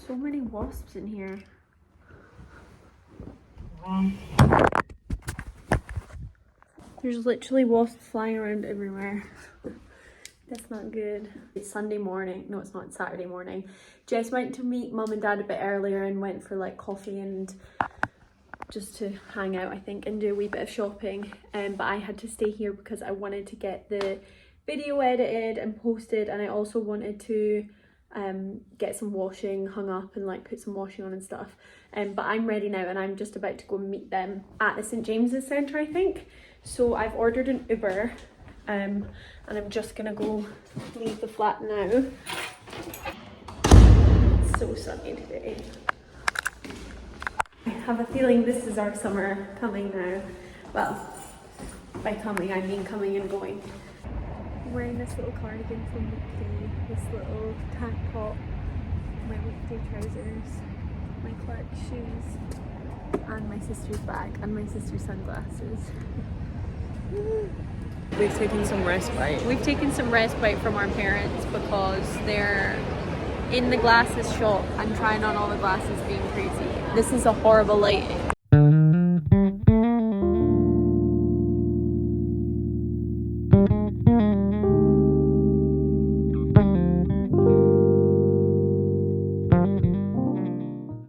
So many wasps in here. There's literally wasps flying around everywhere. That's not good. It's Sunday morning. No, it's not. It's Saturday morning. Jess went to meet mum and dad a bit earlier and went for like coffee and just to hang out, I think, and do a wee bit of shopping. But I had to stay here because I wanted to get the video edited and posted, and I also wanted to get some washing hung up and like put some washing on and stuff. But I'm ready now and I'm just about to go meet them at the St. James's Centre, I think. So I've ordered an Uber and I'm just gonna go leave the flat now. It's so sunny today. I have a feeling this is our summer coming now. Well, by coming I mean coming and going. I'm wearing this little cardigan from Weekday, this little tank top, my Weekday trousers, my Clark shoes, and my sister's bag, and my sister's sunglasses. We've taken some respite. We've taken some respite from our parents because they're in the glasses shop and trying on all the glasses being crazy. This is a horrible lighting.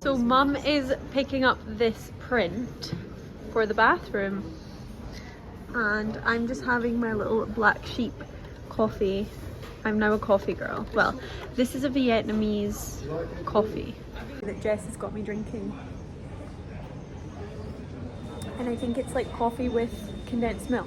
So mum is picking up this print for the bathroom. And I'm just having my little black sheep coffee. I'm now a coffee girl. Well, this is a Vietnamese coffee that Jess has got me drinking. And I think it's like coffee with condensed milk.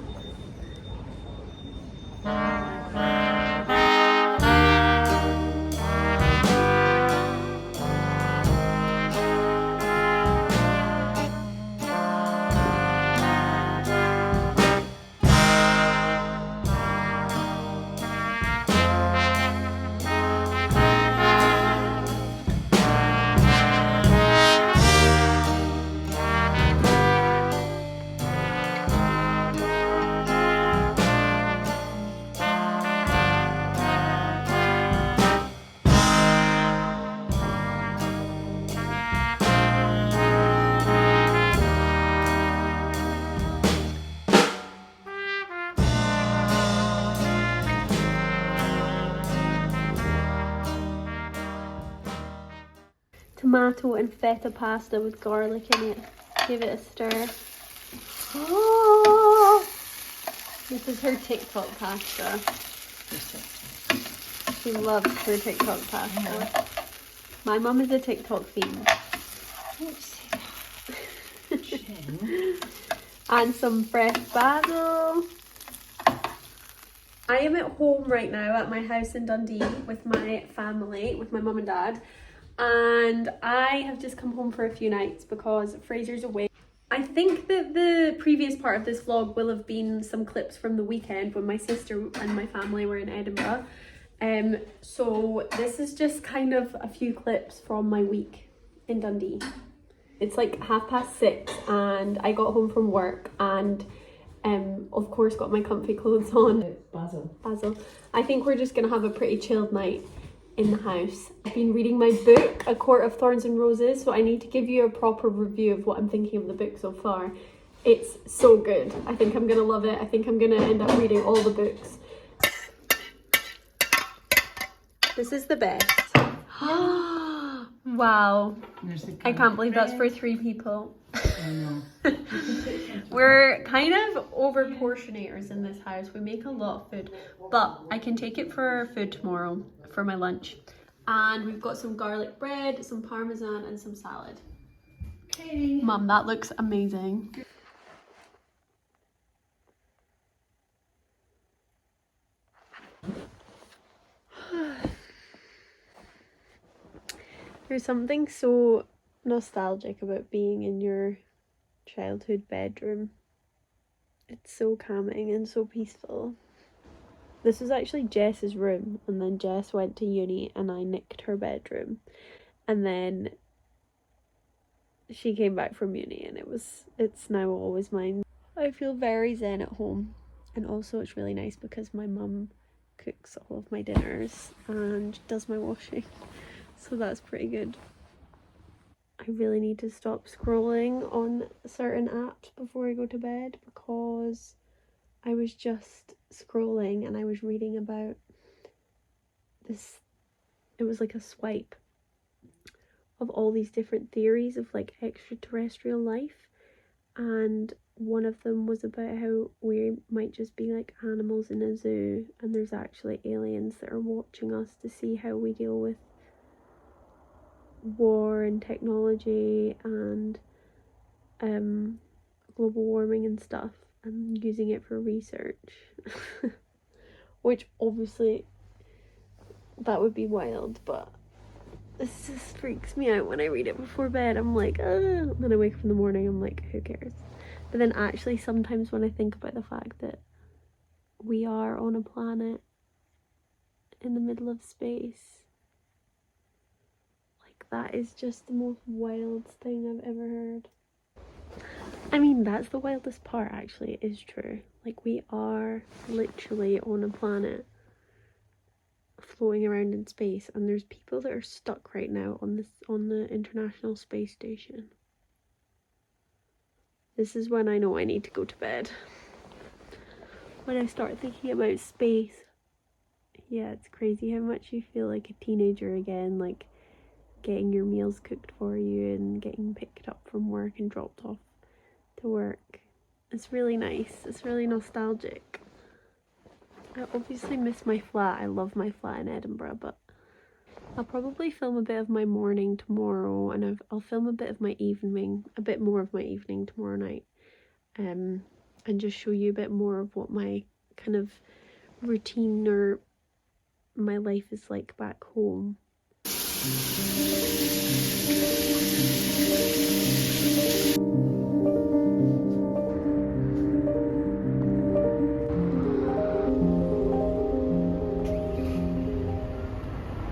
Tomato and feta pasta with garlic in it. Give it a stir. Oh, this is her TikTok pasta. She loves her TikTok pasta. My mum is a TikTok fiend. And some fresh basil. I am at home right now at my house in Dundee with my family, with my mum and dad. And I have just come home for a few nights because Fraser's away. I think that the previous part of this vlog will have been some clips from the weekend when my sister and my family were in Edinburgh. So this is just kind of a few clips from my week in Dundee. It's like 6:30 and I got home from work and of course got my comfy clothes on. Basil. I think we're just gonna have a pretty chilled night in the house. I've been reading my book, A Court of Thorns and Roses, so I need to give you a proper review of what I'm thinking of the book so far. It's so good. I think I'm gonna love it. I think I'm gonna end up reading all the books. This is the best. Wow. I can't believe that's for 3 people. I know. We're kind of over portionators in this house. We make a lot of food, but I can take it for food tomorrow for my lunch. And we've got some garlic bread, some parmesan and some salad. Okay. Mum, that looks amazing. There's something so nostalgic about being in your childhood bedroom. It's so calming and so peaceful. This was actually Jess's room, and then Jess went to uni and I nicked her bedroom, and then she came back from uni and it's now always mine. I feel very zen at home, and also it's really nice because my mum cooks all of my dinners and does my washing, so that's pretty good. I really need to stop scrolling on certain apps before I go to bed, because I was just scrolling and I was reading about this. It was like a swipe of all these different theories of like extraterrestrial life, and one of them was about how we might just be like animals in a zoo, and there's actually aliens that are watching us to see how we deal with war and technology and global warming and stuff, and using it for research. Which obviously that would be wild, but this just freaks me out when I read it before bed. I'm like, and then I wake up in the morning, I'm like, who cares? But then actually sometimes when I think about the fact that we are on a planet in the middle of space, like, that is just the most wild thing I've ever heard. I mean, that's the wildest part, actually. It is true. Like, we are literally on a planet floating around in space, and there's people that are stuck right now on the International Space Station. This is when I know I need to go to bed. When I start thinking about space. Yeah, it's crazy how much you feel like a teenager again, like getting your meals cooked for you and getting picked up from work and dropped off to work. It's really nice. It's really nostalgic. I obviously miss my flat. I love my flat in Edinburgh, but I'll probably film a bit of my morning tomorrow, and I'll film a bit of my evening, a bit more of my evening tomorrow night, and just show you a bit more of what my kind of routine or my life is like back home.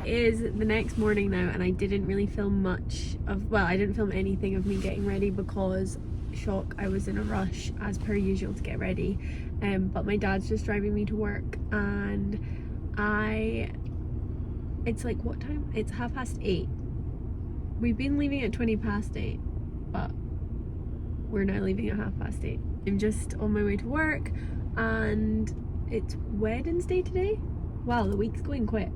It is the next morning now, and I didn't really film much of, well, I didn't film anything of me getting ready because, shock, I was in a rush as per usual to get ready, but my dad's just driving me to work, and it's like, what time? It's 8:30. We've been leaving at 8:20, but we're now leaving at 8:30. I'm just on my way to work, and it's Wednesday today. Wow, the week's going quick.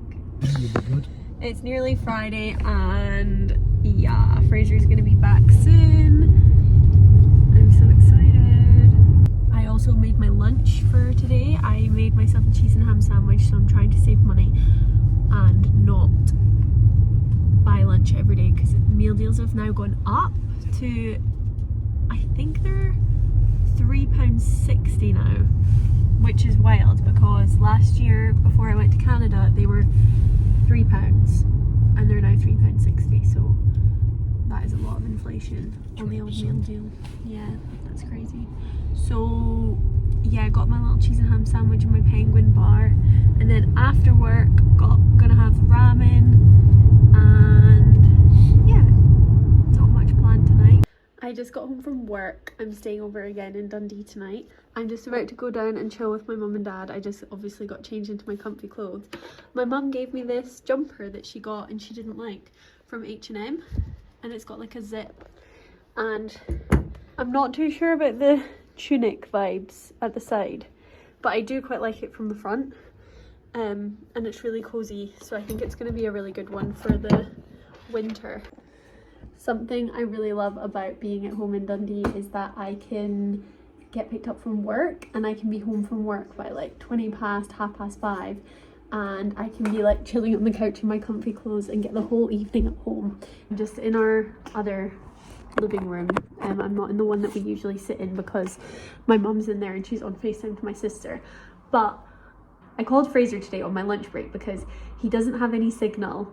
Good. It's nearly Friday, and yeah, Fraser's gonna be back soon. I'm so excited. I also made my lunch for today. I made myself a cheese and ham sandwich, so I'm trying to save money and not buy lunch every day, because meal deals have now gone up to, I think they're £3.60 now, which is wild, because last year before I went to Canada they were £3 and they're now £3.60, so that is a lot of inflation on the old meal deal. Yeah, that's crazy. So yeah, I got my little cheese and ham sandwich and my penguin bar, and then after work gonna have ramen, and yeah, not much planned tonight. I just got home from work. I'm staying over again in Dundee tonight. I'm just about to go down and chill with my mum and dad. I just obviously got changed into my comfy clothes. My mum gave me this jumper that she got and she didn't like, from H&M, and it's got like a zip, and I'm not too sure about the tunic vibes at the side, but I do quite like it from the front, and it's really cozy, so I think it's going to be a really good one for the winter. Something I really love about being at home in Dundee is that I can get picked up from work, and I can be home from work by like 5:20, and I can be like chilling on the couch in my comfy clothes and get the whole evening at home. I'm just in our other living room. I'm not in the one that we usually sit in because my mum's in there and she's on FaceTime to my sister. But I called Fraser today on my lunch break because he doesn't have any signal.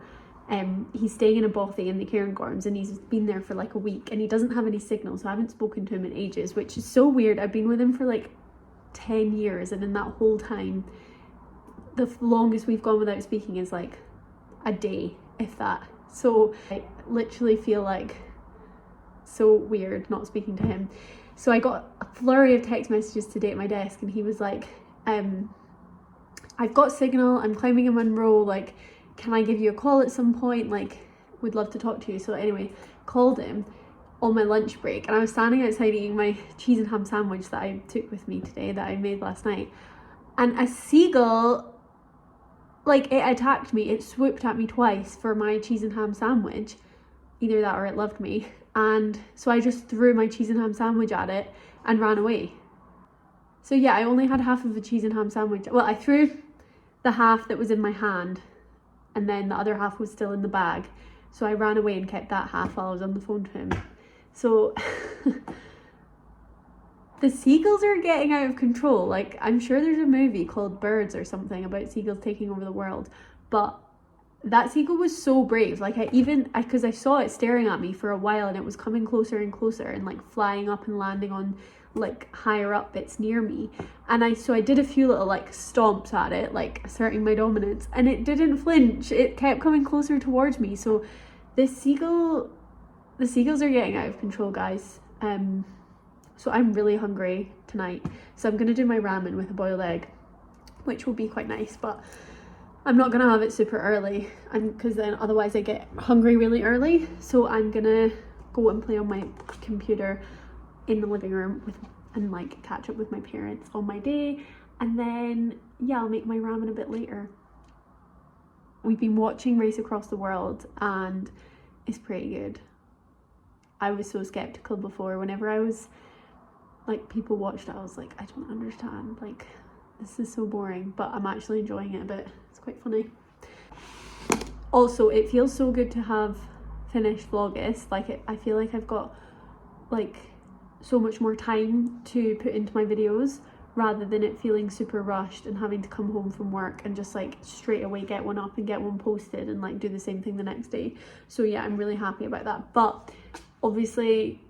He's staying in a bothy in the Cairngorms, and he's been there for like a week, and he doesn't have any signal, so I haven't spoken to him in ages, which is so weird. I've been with him for like 10 years, and in that whole time the longest we've gone without speaking is like a day, if that. So I literally feel like so weird not speaking to him. So I got a flurry of text messages today at my desk, and he was like, I've got signal, I'm climbing a Munro, like, can I give you a call at some point? Like, would love to talk to you. So anyway, called him on my lunch break, and I was standing outside eating my cheese and ham sandwich that I took with me today, that I made last night, and a seagull, like, it attacked me. It swooped at me twice for my cheese and ham sandwich. Either that or it loved me. And so I just threw my cheese and ham sandwich at it and ran away. So yeah, I only had half of a cheese and ham sandwich. Well, I threw the half that was in my hand, and then the other half was still in the bag. So I ran away and kept that half while I was on the phone to him. So the seagulls are getting out of control. Like, I'm sure there's a movie called Birds or something about seagulls taking over the world, but that seagull was so brave. Like, because I saw it staring at me for a while, and it was coming closer and closer and like flying up and landing on like higher up bits near me, and I did a few little like stomps at it, like asserting my dominance, and it didn't flinch. It kept coming closer towards me. So the seagulls are getting out of control, guys. So I'm really hungry tonight, so I'm gonna do my ramen with a boiled egg, which will be quite nice, but I'm not gonna have it super early, because then otherwise I get hungry really early. So I'm gonna go and play on my computer in the living room and like catch up with my parents on my day, and then yeah, I'll make my ramen a bit later. We've been watching Race Across the World, and it's pretty good. I was so skeptical before. Whenever I was like, people watched it, I was like, I don't understand, like, this is so boring, but I'm actually enjoying it a bit. It's quite funny. Also, it feels so good to have finished Vlogmas. Like, I feel like I've got like so much more time to put into my videos, rather than it feeling super rushed and having to come home from work and just like straight away get one up and get one posted and like do the same thing the next day. So yeah, I'm really happy about that. But obviously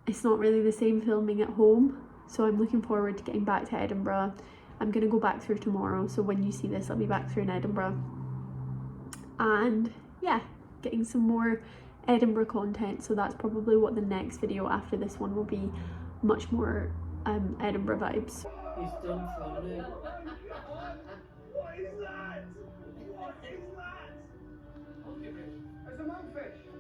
it's not really the same filming at home, so I'm looking forward to getting back to Edinburgh. I'm gonna go back through tomorrow, so when you see this, I'll be back through in Edinburgh, and yeah, getting some more Edinburgh content. So that's probably what the next video after this one will be, much more Edinburgh vibes. He's done frowning. What is that? What is that? It's a monkfish.